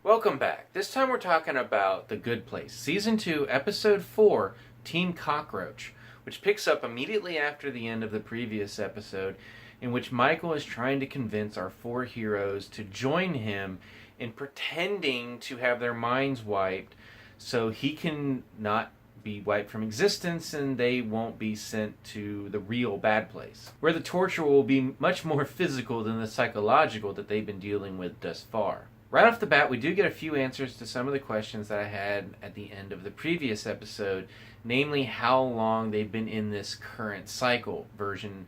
Welcome back. This time we're talking about The Good Place, Season 2, Episode 4, Team Cockroach, which picks up immediately after the end of the previous episode, in which Michael is trying to convince our four heroes to join him in pretending to have their minds wiped so he can not be wiped from existence and they won't be sent to the real bad place, where the torture will be much more physical than the psychological that they've been dealing with thus far. Right off the bat, we do get a few answers to some of the questions that I had at the end of the previous episode, namely how long they've been in this current cycle, version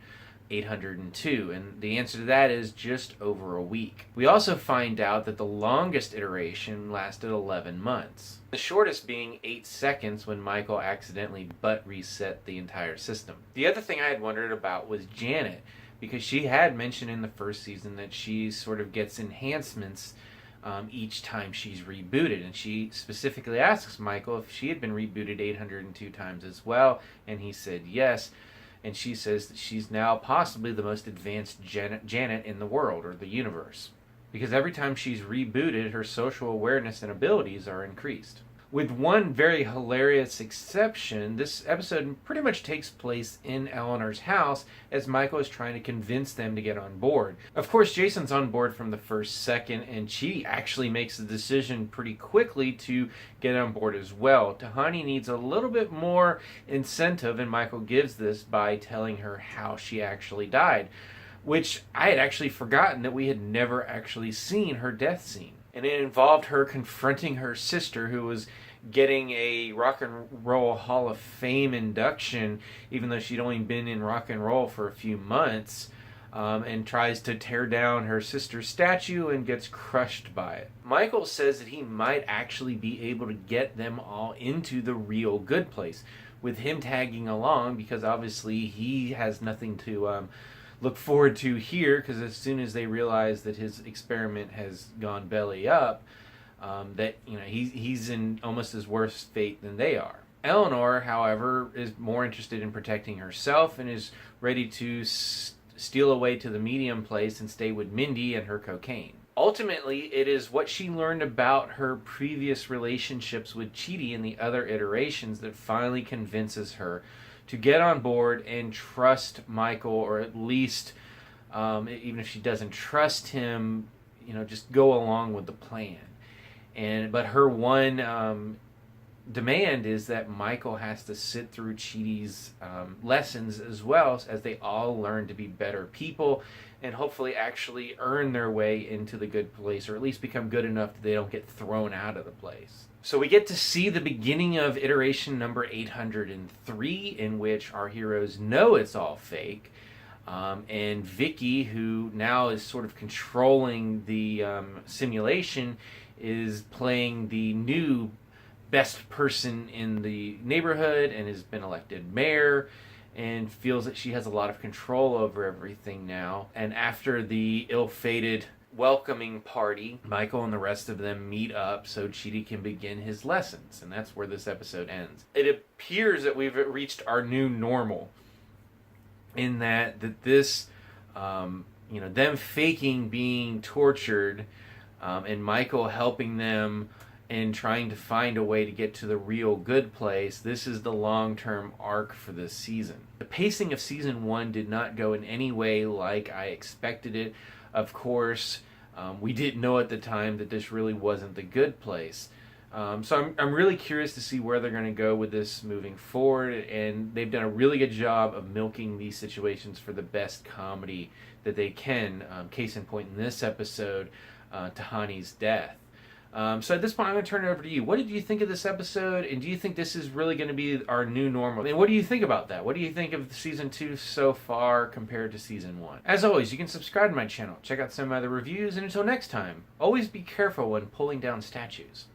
802, and the answer to that is just over a week. We also find out that the longest iteration lasted 11 months, the shortest being 8 seconds when Michael accidentally butt reset the entire system. The other thing I had wondered about was Janet, because she had mentioned in the first season that she sort of gets enhancements each time she's rebooted, and she specifically asks Michael if she had been rebooted 802 times as well, and he said yes. And she says that she's now possibly the most advanced Janet in the world, or the universe. Because every time she's rebooted, her social awareness and abilities are increased. With one very hilarious exception, this episode pretty much takes place in Eleanor's house as Michael is trying to convince them to get on board. Of course, Jason's on board from the first second, and she actually makes the decision pretty quickly to get on board as well. Tahani needs a little bit more incentive, and Michael gives this by telling her how she actually died, which I had actually forgotten that we had never actually seen her death scene. And it involved her confronting her sister, who was getting a Rock and Roll Hall of Fame induction, even though she'd only been in rock and roll for a few months, and tries to tear down her sister's statue and gets crushed by it. Michael says that he might actually be able to get them all into the real good place, with him tagging along, because obviously he has nothing to look forward to here, because as soon as they realize that his experiment has gone belly up, that he's in almost as worse fate than they are. Eleanor, however, is more interested in protecting herself and is ready to steal away to the medium place and stay with Mindy and her cocaine. Ultimately, it is what she learned about her previous relationships with Chidi in the other iterations that finally convinces her to get on board and trust Michael, or at least, even if she doesn't trust him, just go along with the plan. But her one demand is that Michael has to sit through Chidi's lessons as well, as they all learn to be better people and hopefully actually earn their way into the good place, or at least become good enough that they don't get thrown out of the place. So we get to see the beginning of iteration number 803, in which our heroes know it's all fake. And Vicky, who now is sort of controlling the simulation, is playing the new best person in the neighborhood and has been elected mayor, and feels that she has a lot of control over everything now. And after the ill-fated welcoming party, Michael and the rest of them meet up so Chidi can begin his lessons, and that's where this episode ends. It appears that we've reached our new normal, in that this them faking being tortured, and Michael helping them and trying to find a way to get to the real good place. This is the long-term arc for this season. The pacing of season 1 did not go in any way like I expected it. Of course, we didn't know at the time that this really wasn't the good place. So I'm really curious to see where they're going to go with this moving forward, and they've done a really good job of milking these situations for the best comedy that they can. Case in point in this episode, Tahani's death. So at this point, I'm going to turn it over to you. What did you think of this episode, and do you think this is really going to be our new normal? And what do you think about that? What do you think of Season 2 so far compared to Season 1? As always, you can subscribe to my channel, check out some other reviews, and until next time, always be careful when pulling down statues.